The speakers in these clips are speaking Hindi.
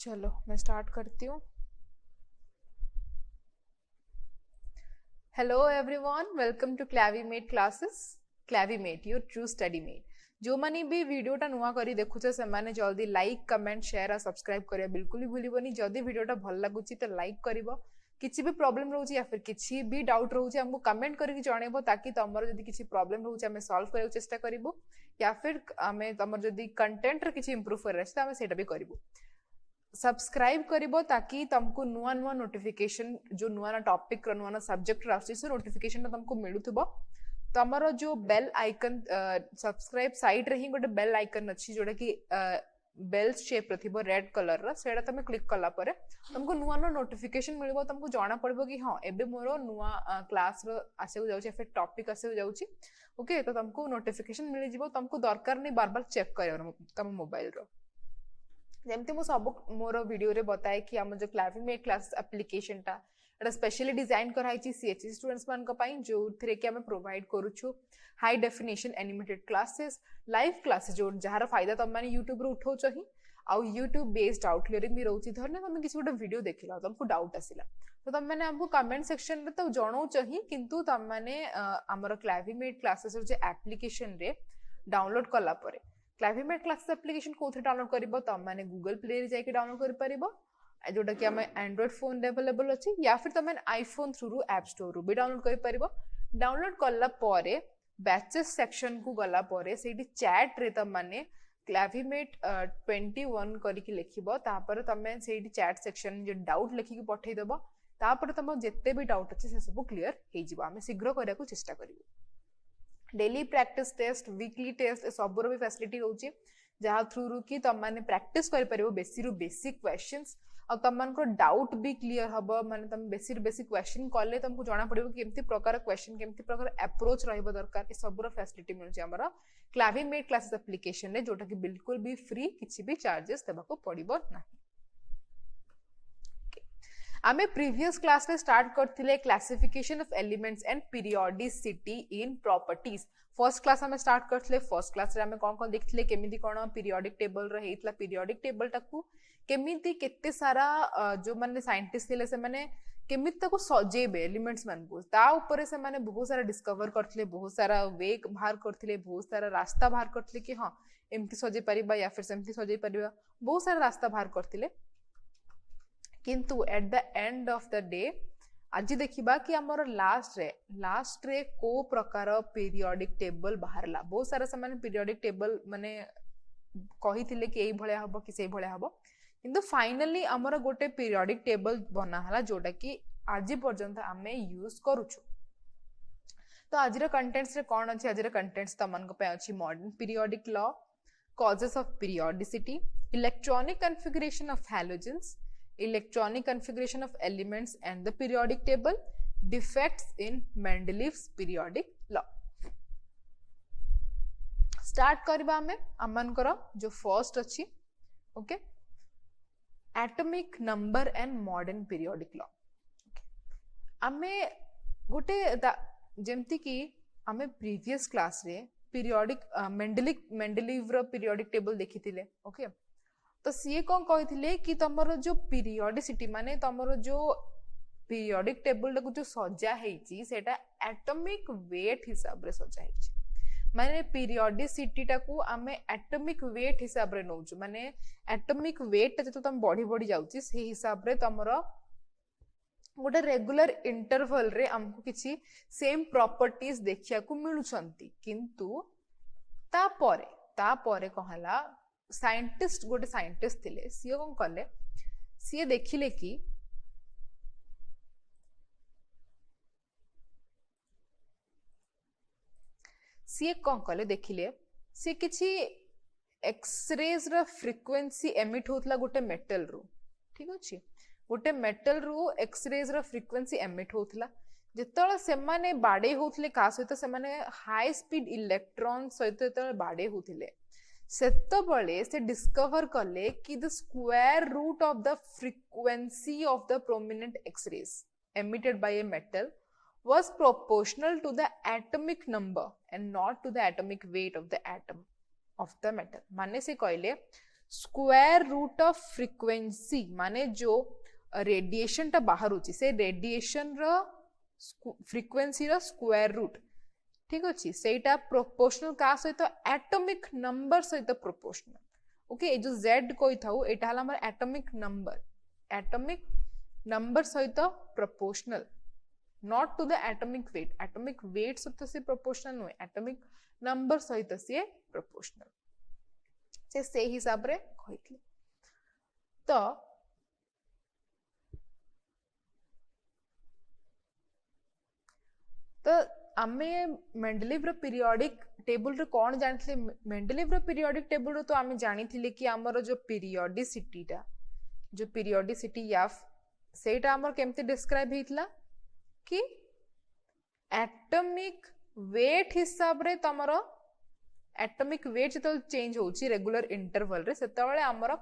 चलो मैं स्टार्ट करती हूँ। Hello everyone, welcome to Clavimate classes. Clavimate your true study mate. जो माने भी वीडियोटा नुआ करी देखुचे से माने जल्दी लाइक कमेंट शेयर और सब्सक्राइब करिया बिल्कुल भी भूलिबनी। जदि वीडियोटा भल लागुची तो लाइक करिवो। किछि भी प्रॉब्लम रहउची या फिर किछि भी डाउट रहउची हमको कमेंट करके जणेबो ताकि तमरो जदि किछि प्रॉब्लम रहउची हमें सॉल्व करय चेष्टा करिवो या फिर हमें तमर जदि कंटेंट रे किछि इंप्रूव करय अछि त हमें सेटा भी करिवो। सब्सक्राइब करिवो ताकि तुमको नुआ नुआ नोटिफिकेशन जो नुआ टॉपिक नुआ नुआ सब्जेक्ट आसी से नोटिफिकेशन तुमको मिलुथबो। तमरो जो बेल आइकन सब्सक्राइब साइड रे ही गोटे बेल आइकन अछि जोटा कि बेल शेप रे थिबो रेड कलर रा सेटा तुम क्लिक कला परे तुमको नुआ नुआ नोटिफिकेशन मिलबो। तुमको जाना पड़बो कि हां एबे मोरो नुआ क्लास रो आसे जाउची फिर टॉपिक आसे जाउची। ओके तो तुमको नोटिफिकेशन मिल जिवो। तुमको दरकार नहीं बार बार चेक करियो तम मोबाइल रो। जमती मु सब मोर वीडियो रे बताए कि हम जो क्लावीमेट क्लास एप्लिकेशन टा एटा स्पेशली डिजाइन कराई छी सीएचसी स्टूडेंट्स मान को पाई जो थरे कि हम प्रोवाइड करूछु high definition animated classes live classes जो जहार फायदा तुम माने YouTube रो उठौ चही आउ YouTube बेस्ड आउट क्लियरिंग भी रहउची। धरने तुम किसी गोटे वीडियो देखिला तुमको डाउट आसिला तो तुम माने हमको कमेंट सेक्शन रे तो जणौ चही किंतु तुम माने हमर क्लावीमेट क्लासेस जो एप्लिकेशन रे डाउनलोड कला परे क्लावीमेट क्लासेस एप्लिकेशन कोथे डाउनलोड करिवो तुम माने गूगल प्ले रे जाके डाउनलोड कर परिबो जोटा कि हमें एंड्रॉइड फोन अवेलेबल अछि या फिर तुम आईफोन थ्रू रू ऐप स्टोर रू भी डाउनलोड कर परिबो। डाउनलोड कला परे बैचेस सेक्शन को गला परे सेठी चैट रे तुम माने क्लावीमेट 21 करिकि लिखिबो तापर तुम सेठी चैट सेक्शन जो डाउट लिखि के पठै देबो तापर तुम जत्ते भी डाउट अछि से सब क्लियर हे जिवो। हमें शीघ्र करिया को चेष्टा करिवो। Daily practice test weekly test सबुर भी फैसिलिटी रोचे जहाँ थ्रू रू कि तुम मैंने प्रैक्टिस कर पारिबो बेसी रु बेसिक क्वेश्चंस और तुम मान को डाउट भी क्लियर हबो। माने तुम बेसी रु बेसिक क्वेश्चन कले तुमको जाना पड़िबो कि केमती प्रकार क्वेश्चन केमती प्रकार अप्रोच रहइबो दरकार ए सबुर फैसिलिटी मिलुची हमर क्लावीमेट क्लासेस एप्लिकेशन रे जोटा कि बिल्कुल भी फ्री किछि भी चार्जेस देबाको पड़िबो नाही। आमे प्रीवियस क्लास में स्टार्ट करथिले classification of elements and periodicity in properties. First class हमें स्टार्ट करथिले। फर्स्ट क्लास रे हमें कोन कोन देखथिले केमिति कोन पीरियोडिक टेबल रे हेतला पीरियोडिक टेबल टाकू केमिति केते सारा जो माने साइंटिस्ट थिले से माने केमिति ताको सजेबे एलिमेंट्स मान को ता ऊपर से माने बहुत सारा डिस्कवर करथिले बहुत सारा वे बाहर करथिले बहुत सारा रास्ता बाहर करथिले कि हां एमति सजे परिबा या फिर सेमति सजे परिबा बहुत सारा रास्ता बाहर करथिले। किंतु at the end of the day आज देखिबा कि हमर लास्ट रे को प्रकार पीरियोडिक टेबल बाहरला बहुत सारा समान पीरियोडिक टेबल माने कहिथिले कि एई भले हबो कि सेई भले हबो किंतु फाइनली हमर गोटे पीरियोडिक टेबल बना हला जोटा कि आज पर्यंत हमें यूज करूछु। तो आज रे कंटेंट्स रे कोन अछि आज रे कंटेंट्स तमन को पे अछि modern periodic law causes of periodicity electronic configuration of halogens electronic configuration of elements and the periodic table defects in Mendeleev's periodic law। Start करबा हमें अमन करो जो फर्स्ट अछि okay atomic number and modern periodic law. हमें गोटे जेमति कि हमें प्रीवियस क्लास रे पीरियोडिक मेंडेलीव रो पीरियोडिक टेबल देखिथिले ओके तो सी कौन कही कि तुमर जो पीरियोडिसिटी माने तुमर जो पीरियोडिक टेबल टाको जो सजा हेची सेटा एटॉमिक वेट हिसाब रे सजा हेची माने पीरियोडिसिटी टाको आमे एटॉमिक वेट हिसाब रे नौजु माने एटॉमिक वेट जतो तुम बढ़ी बढ़ी जाउची से हिसाब रे तुमर गोटे रेगुलर इंटरवल रे हमको किछि सेम प्रॉपर्टीज देखिया को मिलुछंती किंतु तापरे कहला साइंटिस्ट गोटे साइंटिस्ट थिले सी कौन कले सी देखिले कि सी कौन कले देखिले सी किछि एक्सरेज रा फ्रीक्वेंसी एमिट होतला गोटे मेटल रू ठीक अछि गोटे मेटल रू एक्सरेज रा फ्रीक्वेंसी एमिट होतला जेतळे से माने बाडे होतले का सहित से माने हाई स्पीड इलेक्ट्रॉन सहित बाडे होतले सेतबळे से डिस्कवर कले कि the square root of the frequency of the prominent X-rays emitted by a metal was proportional to the atomic number and not to the atomic weight of the atom of the metal। माने से कहले स्क्वायर रूट ऑफ फ्रीक्वेंसी माने जो रेडिएशन टा बाहर होची से रेडिएशन रो फ्रीक्वेंसी रो स्क्वायर रूट ठीक अछि सेटा प्रोपोर्शनल का सहित एटॉमिक नंबर सहित प्रोपोर्शनल ओके जो z कोइ थाउ एटा हला हमर एटॉमिक नंबर सहित proportional not to the atomic weight सहित से प्रोपोर्शनल नुए एटॉमिक नंबर सहित से प्रोपोर्शनल से हिसाब रे कहितली तो आमे मेंडलीव रो पीरियोडिक टेबल रे कोन जानथले मेंडलीव रो पीरियोडिक टेबल रो तो आमे जानिथिले कि हमर जो पीरियोडिसिटी या सेटा हमर केमते डिस्क्राइब हेतला कि एटॉमिक वेट हिसाब रे तमरो एटॉमिक वेट जतो चेंज होची रेगुलर इंटरवल रे सेतबेले हमर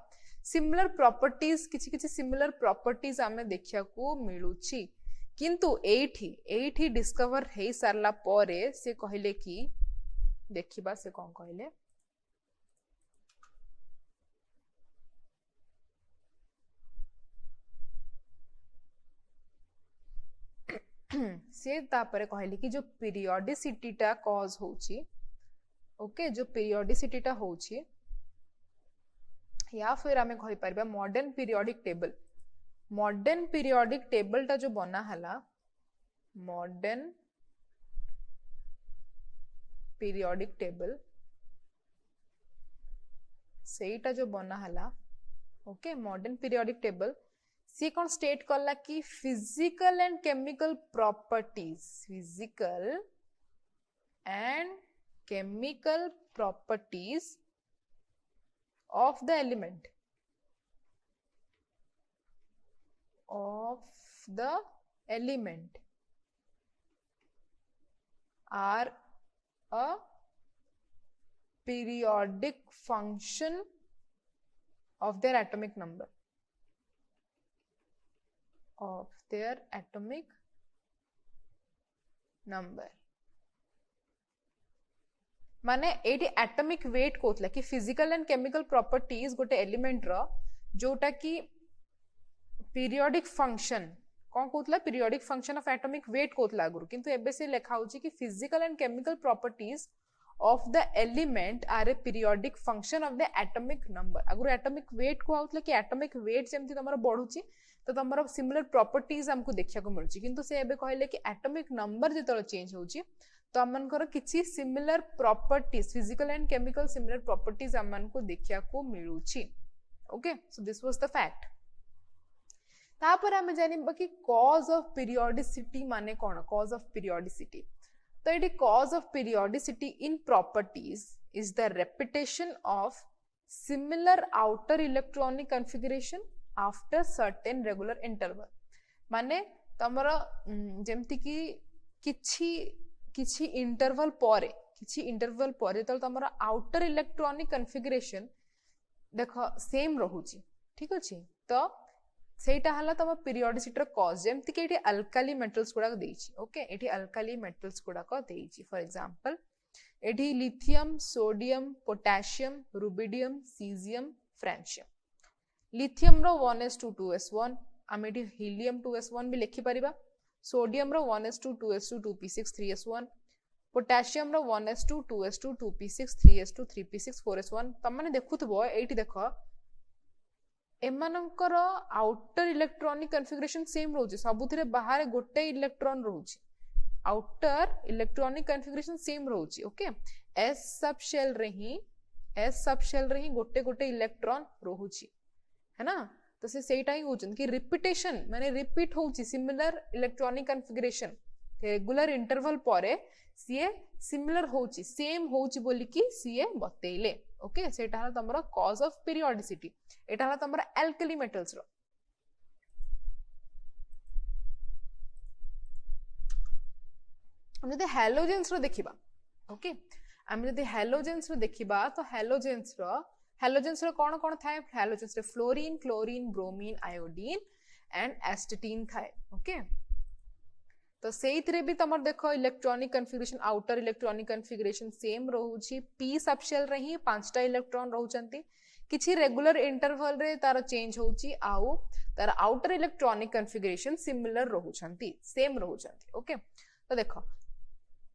सिमिलर प्रॉपर्टीज किछि सिमिलर प्रॉपर्टीज आमे देखिया को मिलुची किंतु एठी डिस्कवर हे सारला परे से कहले कि देखिबा से कोन कहले से तापरे कहले कि जो पीरियोडिसिटी टा कॉज होची ओके जो पीरियोडिसिटी टा होची या फिर हमें कहि परबा मॉडर्न पीरियोडिक टेबल टा जो बना हला मॉडर्न पीरियोडिक टेबल सेटा जो बना हला ओके मॉडर्न पीरियोडिक टेबल सी कौन स्टेट करला कि physical and chemical properties of the element are a periodic function of their atomic number माने एटी एटॉमिक वेट कोतला कि फिजिकल एंड केमिकल प्रॉपर्टीज गोटे एलिमेंट रो जोटा कि पीरियोडिक फंक्शन कोन कोतला periodic function of atomic weight कोतला गुरु किंतु एबे से लिखा होची कि physical and chemical properties of the element are a periodic function of the atomic number अगर एटॉमिक वेट को आउतला कि एटॉमिक वेट जेमति तमरो बढ़ुची तो तमरो सिमिलर प्रॉपर्टीज हमको देखिया को मिलुची किंतु से एबे कहले कि एटॉमिक नंबर जेतरो चेंज होची तो हमनकर किछि similar properties physical and chemical similar properties हमनको देखिया को मिलुची okay so this was the fact तापर हम जानिबा कि कॉज ऑफ पीरियोडिसिटी माने कोन कॉज ऑफ पीरियोडिसिटी तो it cause of periodicity in properties is the repetition of similar outer electronic configuration after certain regular interval माने तमरा जेमति कि किछि इंटरवल परे तो तमरा आउटर इलेक्ट्रॉनिक कॉन्फ़िगरेशन देखो सेम रहूची ठीक अछि तो सेटा हला तम पीरियोडिसिटी कॉज जेमति कि एठी अल्काली मेटल्स गुडा देइछि ओके एठी अल्काली मेटल्स गुडा को देइछि फॉर एग्जांपल एठी lithium sodium potassium rubidium caesium francium lithium रो 1s2 2s1 हम एठी हीलियम 2s1 भी लिखि परिबा सोडियम रो 1s2 2s2 2p6 3s1 potassium रो 1s2 2s2 2p6 3s2 3p6 4s1 तमने देखुथबो एठी देखो एमानकर आउटर इलेक्ट्रॉनिक कॉन्फ़िगरेशन सेम रहउची सबुथिरे बाहर गोटे इलेक्ट्रॉन रहउची आउटर इलेक्ट्रॉनिक कॉन्फ़िगरेशन सेम रहउची ओके s सब शेल रे ही गोटे इलेक्ट्रॉन रहउची है ना तो से सेटा ही होचन कि रिपीटेशन माने रिपीट होउची similar electronic configuration regular interval परे सीए सिमिलर होउची सेम होउची बोली कि सीए बतेइले ओके सेटा हला तमरा कॉज ऑफ पीरियोडिसिटी एटा हला तमरा अल्कली मेटल्स रो हम जदि हैलोजेन्स रो देखिबा ओके हम जदि हैलोजेन्स रो देखिबा तो हैलोजेन्स रो कोन थाए हैलोजेन्स रे fluorine chlorine bromine iodine and astatine थाए ओके तो सेइथरे भी तमर देखो electronic configuration outer electronic configuration same रहउची p सब शेल रही 5टा इलेक्ट्रॉन रहउचंती किछि रेगुलर इंटरवल रे तार चेंज होउची आउ तार आउटर इलेक्ट्रॉनिक कॉन्फ़िगरेशन सिमिलर रहउछंती सेम रहउछंती ओके तो देखो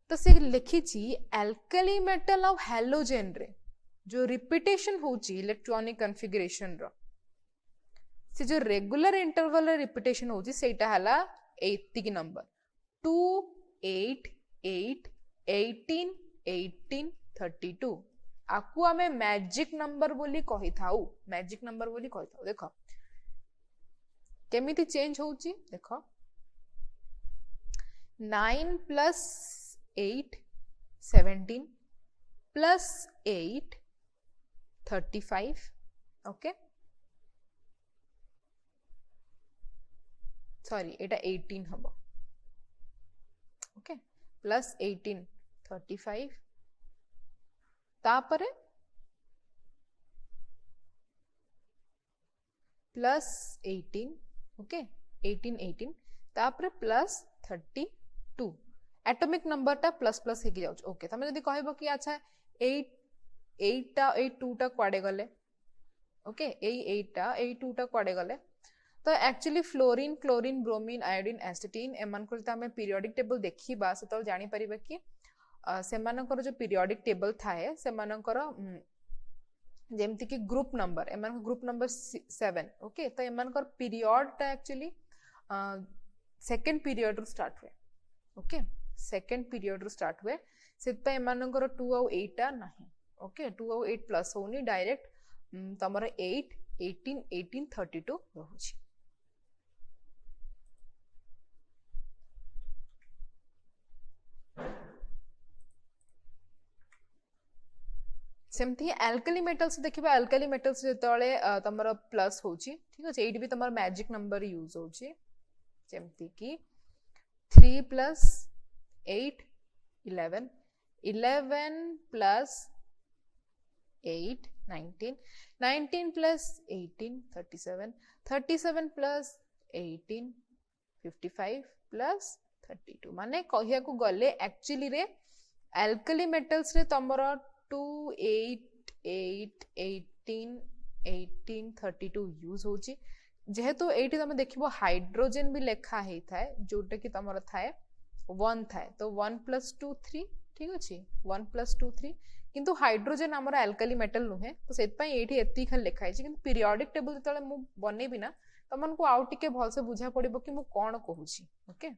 तो से लिखिछि एल्कली मेटल और हैलोजेन रे जो रिपीटेशन होउची इलेक्ट्रॉनिक कॉन्फ़िगरेशन रो से जो रेगुलर इंटरवल रे रिपीटेशन होउची सेटा हला एतिक नंबर 2 8 8 18 18 32 आकु आमे मैजिक नंबर बोली कहि थाउ मैजिक नंबर बोली कहि थाउ देखो केमिति चेंज होउची देखो 9 plus 8 17 plus 8 35 ओके सॉरी एटा 18 हबो ओके प्लस 18 35 तापरे प्लस 18 ओके 18 18 तापरे प्लस 32 एटॉमिक नंबर टा प्लस प्लस हेकी जाउछ ओके तमे जदी कहबो कि अच्छा 8 टा 2 टा क्वाडे गले ओके 8 टा 2 टा क्वाडे गले तो actually fluorine chlorine bromine iodine astatine एमान को हमें पीरियोडिक टेबल देखिबा से तो जानि परिबा कि सेमानकर जो पीरियोडिक टेबल थाए सेमानकर जेमति कि ग्रुप नंबर एमान ग्रुप नंबर 7 ओके तो एमानकर पीरियड ता एक्चुअली सेकंड पीरियड रो स्टार्ट हुए ओके सेकंड पीरियड रो स्टार्ट हुए सेत पे एमानकर 2 और 8 ता नाही ओके 2 और 8 प्लस होनी डायरेक्ट तमरा 8 18 18 32 रहउची सेमती एल्कली मेटल्स देखिबा एल्कली मेटल्स जेतले तमरा प्लस होची ठीक अछि एडी भी तमरा मैजिक नंबर यूज होची जेमती कि 3 plus 8 11 11 plus 8 19 19 plus 18 37 37 plus 18 55 plus 32 माने कहिया को गले एक्चुअली रे एल्कली मेटल्स रे तमरा 2 8 8 18 18 32 यूज होची जेहेतु एठी तमे देखिबो हाइड्रोजन भी लेखा हेई थाए जोटा कि तमरा थाए 1 थाए तो 1 plus 2 3 ठीक अछि 1 plus 2 3 किंतु हाइड्रोजन हमरा एल्कली मेटल नुहे तो सेत पई एठी एत्ती खाली लेखा हेची किंतु पीरियोडिक टेबल तले मु बनेबी ना तमन को आउ टिके भल से बुझा पड़िबो कि मु कोन कहूची ओके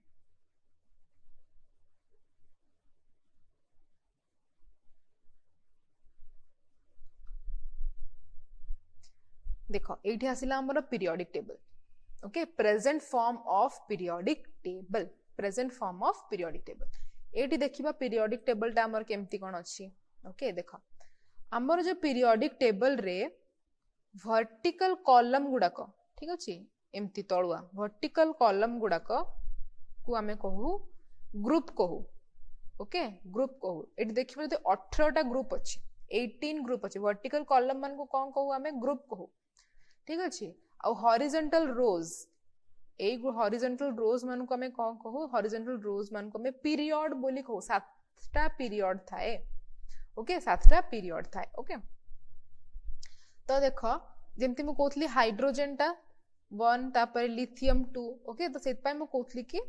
देखो एठी आसिला हमर periodic table okay present form of periodic table present form of periodic table एठी देखिबा पीरियोडिक टेबल टा हमर केमती कोन अछि ओके देखो हमर जो पीरियोडिक टेबल रे वर्टिकल कॉलम गुडा को ठीक अछि एमती तळुआ वर्टिकल कॉलम गुडा को आमे कहू ग्रुप कहू ओके ग्रुप कहू एठी देखिबा जे 18 टा ग्रुप अछि 18 ग्रुप अछि वर्टिकल कॉलम मन को कोन कहू आमे ग्रुप कहू ठीक अछि आ हॉरिजॉन्टल रोज ए हॉरिजॉन्टल रोज मन को हमें कोन कहू हॉरिजॉन्टल रोज मन को हमें पीरियड बोली कहू सातटा पीरियड थाए ओके सातटा पीरियड थाए ओके तो देखो जेमति मु कोथली हाइड्रोजन टा 1 तापर लिथियम 2 ओके तो सेत पय मु कोथली कि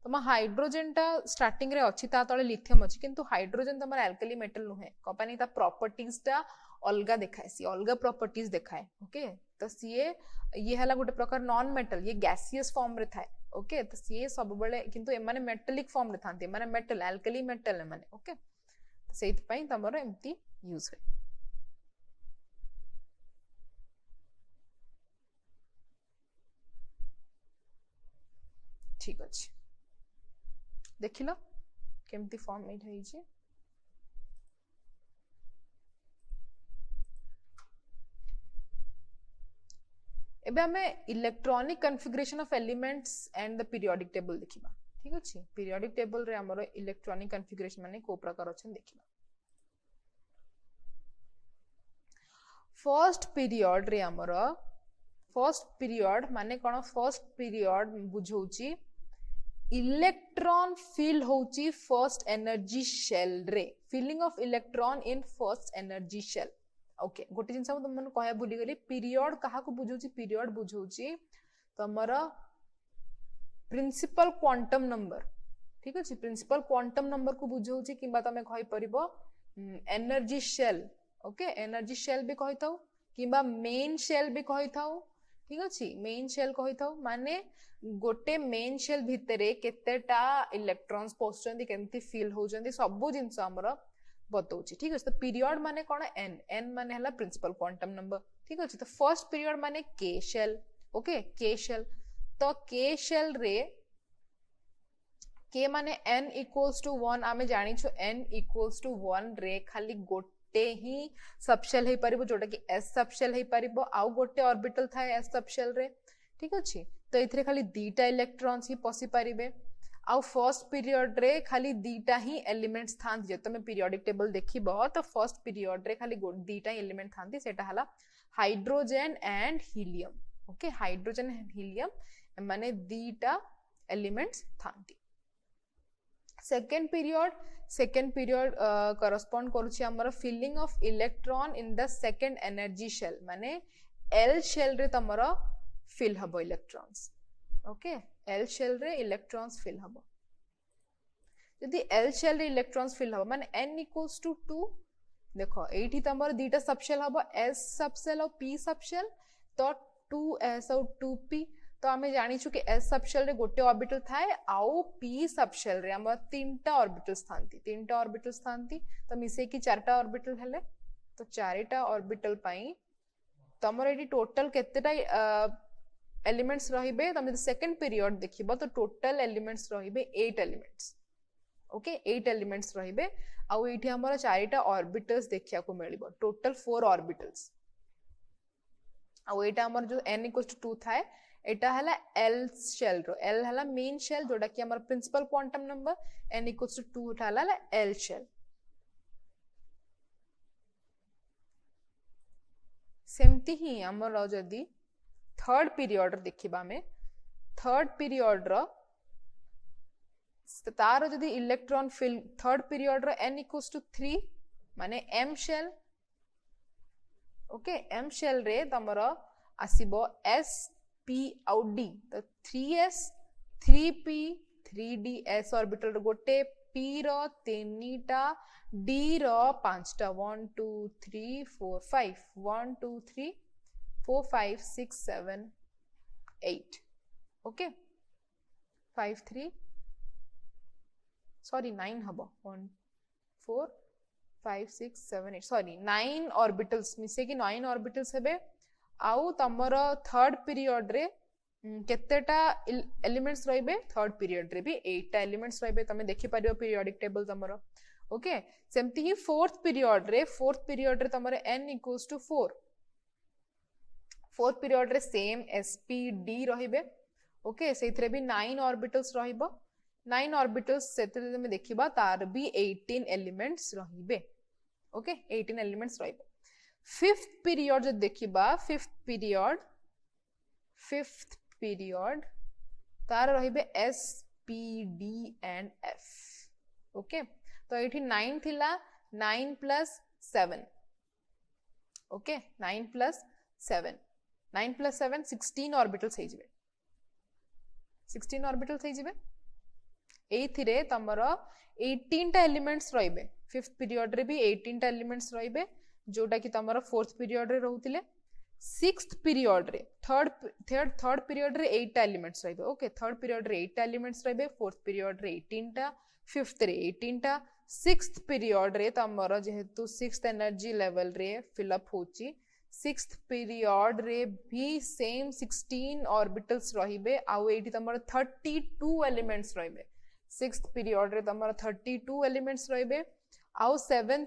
तमा हाइड्रोजन टा स्टार्टिंग रे अछि ता तळे लिथियम अछि किंतु हाइड्रोजन तमर एल्कली मेटल नुहे कंपनी ता प्रॉपर्टीज टा अलगा देखाय सी अलगा प्रॉपर्टीज देखाय ओके तो सीए ये हला गोटे प्रकार नॉन मेटल ये गैसियस फॉर्म रे थाए ओके तो सीए सब बेले किंतु ए माने मेटालिक फॉर्म रे थांते माने मेटल एल्कली मेटल माने ओके तो सेत पय तमर एम्ति यूज है ठीक अछि देखिलो केमती फॉर्म एट है जे एबे हमें electronic configuration of elements and the periodic table देखिबा ठीक अछि पीरियोडिक टेबल रे हमरो इलेक्ट्रॉनिक कॉन्फ़िगरेशन माने को प्रकार अछन देखिबा फर्स्ट पीरियड रे हमरो फर्स्ट पीरियड माने कोन फर्स्ट पीरियड बुझौची इलेक्ट्रॉन फिल होची फर्स्ट एनर्जी शेल रे filling of electron in first energy shell okay गोटे जिनस तुम मैंने कह भूली गली पीरियड क्या बुझाऊँ पीरियड बुझाऊँ तुमर प्रिंसिपल क्वांटम नंबर ठीक अच्छे प्रिंसिपल क्वांटम नंबर को बुझाऊँ कि तुम कहीपर energy shell okay energy shell भी कही था कि मेन शेल भी कही था ठीक अच्छे मेन शेल कही था माने गोटे मेन शेल भितर केतेटा इलेक्ट्रॉन्स पशुंट केमती फील होती सब जिनस बताऊँ ठीक अच्छे तो पीरियड माने कौन एन एन माने हला प्रिंसिपल क्वांटम नंबर ठीक अच्छे तो फर्स्ट पीरियड माने के शेल ओके के शेल तो के शेल रे के माने n इक्वल्स टू 1 आमे जानी छु n इक्वल्स टू 1 रे खाली गोटे ही सबशेल हे परिबो जोटा कि s सबशेल हे परिबो आउ गोटे ऑर्बिटल थाए s सबशेल रे ठीक अछि तो एथरे खाली दीटा इलेक्ट्रॉन्स ही पसी परिबे आउ फर्स्ट पीरियड रे खाली दीटा ही एलिमेंट्स थांती जे तमे पीरियोडिक टेबल देखिबो तो फर्स्ट पीरियड रे खाली दीटा एलिमेंट थांती सेटा हला hydrogen and helium okay hydrogen and helium माने दीटा एलिमेंट्स थांती सेकेंड पीरियड करस्पॉन्ड करुछि हमर filling of electron in the second energy shell माने एल शेल रे तमरो फिल हबो इलेक्ट्रॉन्स ओके एल शेल रे इलेक्ट्रॉन्स फिल हबो यदि एल शेल रे इलेक्ट्रॉन्स फिल हबो माने n इक्वल्स टू 2 देखो एठी तमरो दीटा सबशेल हबो s सबशेल और p सबशेल तो 2s और 2p तो आमे जानी छु कि s सबशेल रे गोटे ऑर्बिटल थाए आउ p सबशेल रे हम तीनटा ऑर्बिटल्स थांती तो मिसे कि चारटा ऑर्बिटल हेले तो चारटा ऑर्बिटल पई तमर एटी टोटल केतेटा एलिमेंट्स रहिबे तमे सेकंड पीरियड देखिबो तो टोटल एलिमेंट्स रहिबे 8 एलिमेंट्स ओके 8 एलिमेंट्स रहिबे आउ एठी हमर चारटा ऑर्बिटल्स देखिया को मिलिबो टोटल 4 ऑर्बिटल्स आउ एटा हमर जो n इक्वल्स टू 2 थाए एटा हला l शेल रो l हला मेन शेल जोटा कि हमर principal quantum number n equals two 2 हला l शेल सेमती ही हमर जदी थर्ड पीरियड देखिबा में थर्ड पीरियड रो तार जदी इलेक्ट्रॉन फिल थर्ड पीरियड रो n इक्वल्स टू 3 माने m shell okay m shell रे तमरो आसीबो s p आउ d तो 3s 3p 3d s orbital गोटे p रो तीनटा d रो पांचटा 1 2 3 4 5 1 2 3 4 5 6 7 8 ओके 5 3 सॉरी 9 हबो 1 4 5 6 7 8 सॉरी 9 ऑर्बिटल्स मिसे कि 9 ऑर्बिटल्स हेबे आउ तमर थर्ड पीरियड रे केतेटा एलिमेंट्स रहिबे थर्ड पीरियड रे भी 8 टा एलिमेंट्स रहिबे तमे देखि परियो पीरियोडिक टेबल तमरो ओके सेमती ही फोर्थ पीरियड रे तमरे n equals two 4 fourth period रे सेम spd रहिबे ओके सेथरे भी 9 ऑर्बिटल्स रहिबो 9 ऑर्बिटल्स सेथरे तमे देखिबा तार भी 18 एलिमेंट्स रहिबे ओके 18 एलिमेंट्स रहिबे फिफ्थ पीरियड जो देखिबा फिफ्थ पीरियड तार रहिबे s p d and f okay तो एठी 9 थिला 9 plus 7 okay 9 plus 7 9 plus 7 16 orbitals हे जिवे 16 ऑर्बिटल्स हे जिवे एथिरे तमरो 18 टा एलिमेंट्स रहिबे फिफ्थ पीरियड रे भी 18 टा एलिमेंट्स रहिबे जोटा कि तमरो फोर्थ पीरियड रे रहउतिले सिक्स्थ पीरियड रे थर्ड पीरियड रे 8 टा एलिमेंट्स रहिबे ओके थर्ड पीरियड रे 8 टा एलिमेंट्स रहिबे फोर्थ पीरियड रे 18 टा फिफ्थ रे 18 टा सिक्स्थ पीरियड रे तमरो जेहेतु सिक्स्थ एनर्जी लेवल रे फिल अप होची सिक्स्थ पीरियड रे भी सेम 16 ऑर्बिटल्स रहिबे आउ एठी तमरो 32 एलिमेंट्स रहिबे सिक्स्थ पीरियड रे तमरो 32 एलिमेंट्स रहिबे आउ सेवेंथ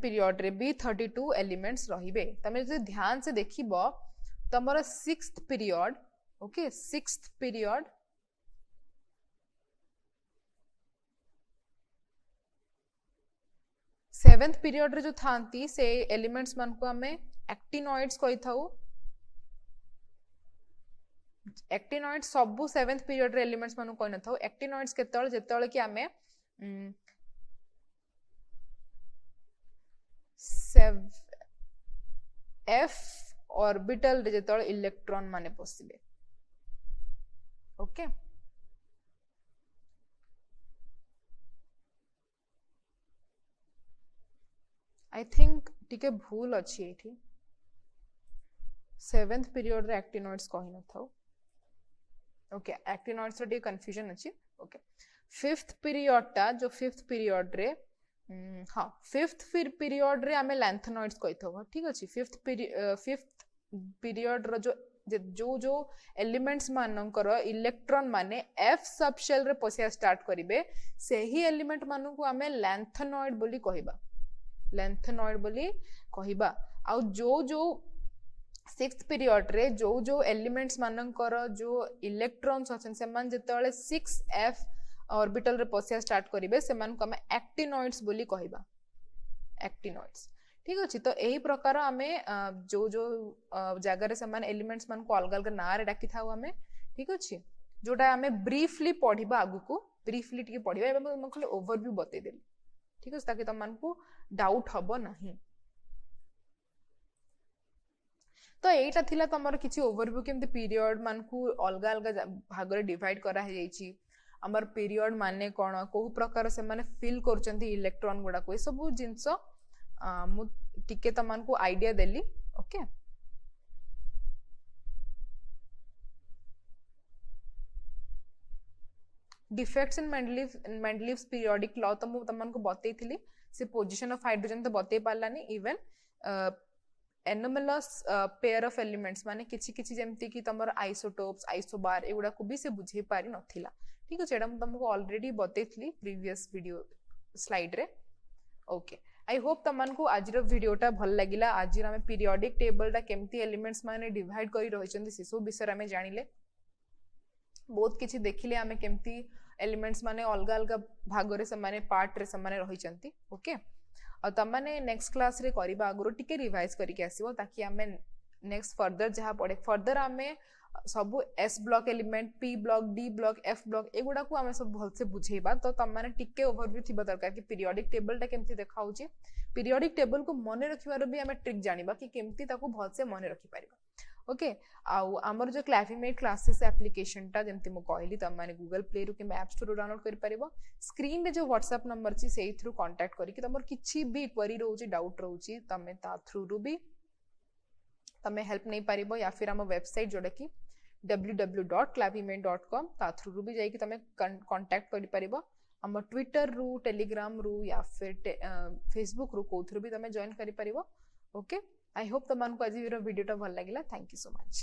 पीरियड रे भी 32 एलिमेंट्स रहिबे तमे जे ध्यान से देखिबो तमरो sixth period okay sixth period seventh period रे जो थांती से एलिमेंट्स मान को हमें एक्टिनॉइड्स कहि थाउ एक्टिनॉइड्स सबु सेवेंथ पीरियड रे एलिमेंट्स मान को न थाउ एक्टिनॉइड्स केतळ जेतळ कि हमें f ऑर्बिटल रे जेतळे इलेक्ट्रॉन माने पसिबे ओके आई थिंक टिके भूल अछि एठी 7th पीरियड रे एक्टिनॉइड्स कहि न थाउ ओके एक्टिनॉइड्स रे कंफ्यूजन अछि ओके 5th पीरियड टा जो 5th पीरियड रे हाँ 5th पीरियड रे आमे लैंथेनॉइड्स कहि थबो ठीक अछि 5th पीरियड रो जो जो एलिमेंट्स मानकर इलेक्ट्रॉन माने f सब शेल रे पसिया स्टार्ट करिवे सेही एलिमेंट मानु को आमे लैंथेनॉइड बोली कहिबा लैंथेनॉइड बोली कहिबा आ जो 6th पीरियड रे जो एलिमेंट्स मानकर जो इलेक्ट्रॉन्स अछन से मान जेतले 6f ऑर्बिटल रे पसिया स्टार्ट करिवे से मान को हम एक्टिनॉइड्स बोली कहिबा एक्टिनॉइड्स ठीक अछि तो एही प्रकार आमे जो जगह रे समान एलिमेंट्स मान को अलग अलग ना रे डाकी थाउ आमे ठीक अछि जोटा आमे ब्रीफली पढिबा आगु को ब्रीफली टिके पढिबा एबे हम खाली ओवरव्यू बते देली ठीक अछि ताकि तम मान को डाउट हबो नाही तो एटा थिला तमर किछि ओवरव्यू केमते पीरियड मान को अलग अलग भाग रे डिवाइड करा हे जाईची हमर पीरियड माने कोन को प्रकार से माने फिल करचंती इलेक्ट्रॉन गुडा को सब जिंस मु टिके तमन को idea Delhi okay defects in Mendeleev's periodic law तो मु तमन को बतेइथिली से पोजीशन ऑफ हाइड्रोजन तो बते पालानी even anomalous pair of elements माने किछि किछि जेमति कि तमर आइसोटोप्स आइसोबार एगुडा को भी से बुझे पारि नथिला ठीक अछि एडा मु तमको ऑलरेडी बतेइथिली प्रीवियस वीडियो स्लाइड रे ओके आई होप तमन को आज रो वीडियोटा भल लागिला आज रे हम पीरियोडिक टेबल टा केमती एलिमेंट्स माने डिवाइड करी रहिचंती से सब विषय रे हम जानिले बहुत किछि देखिले हमें केमती एलिमेंट्स माने अलग अलग भाग रे से माने पार्ट रे से माने रहिचंती ओके और तमने नेक्स्ट क्लास रे करिबा अगरो टिके रिवाइज करी के आसीबो ताकि हमें नेक्स्ट फर्दर जहा पड़े फर्दर हमें सब S block element P block D block F block एगुडा को हमें सब भल से बुझेबा तो तमने टिके ओवरव्यू थिबा दरकार कि पीरियोडिक टेबल टा केमती देखाउची पीरियोडिक टेबल को मने रखिबार भी हमें ट्रिक जानिबा कि केमती ताको भल से मने रखि परिबा ओके आउ हमर जो क्लैविमेट क्लासेस एप्लिकेशन टा जेमती मु कहली त माने गूगल प्ले रु कि ऐप स्टोर रु डाउनलोड करि परिबो स्क्रीन रे जो व्हाट्सएप नंबर छी सेही थ्रू कांटेक्ट करी कि तमर किछि भी क्वेरी रहउची डाउट रहउची तमे ता थ्रू रु भी तमे हेल्प नै परिबो या फिर हम वेबसाइट जोडा कि www.clavimate.com ता थ्रू रु भी जाई कि तमे कांटेक्ट करि परिबो हम ट्विटर रु टेलीग्राम रु या फिर फेसबुक रु को थ्रू भी तमे जॉइन करि परिबो ओके आई होप तमन को आज वीडियो भल लागिला थैंक यू सो मच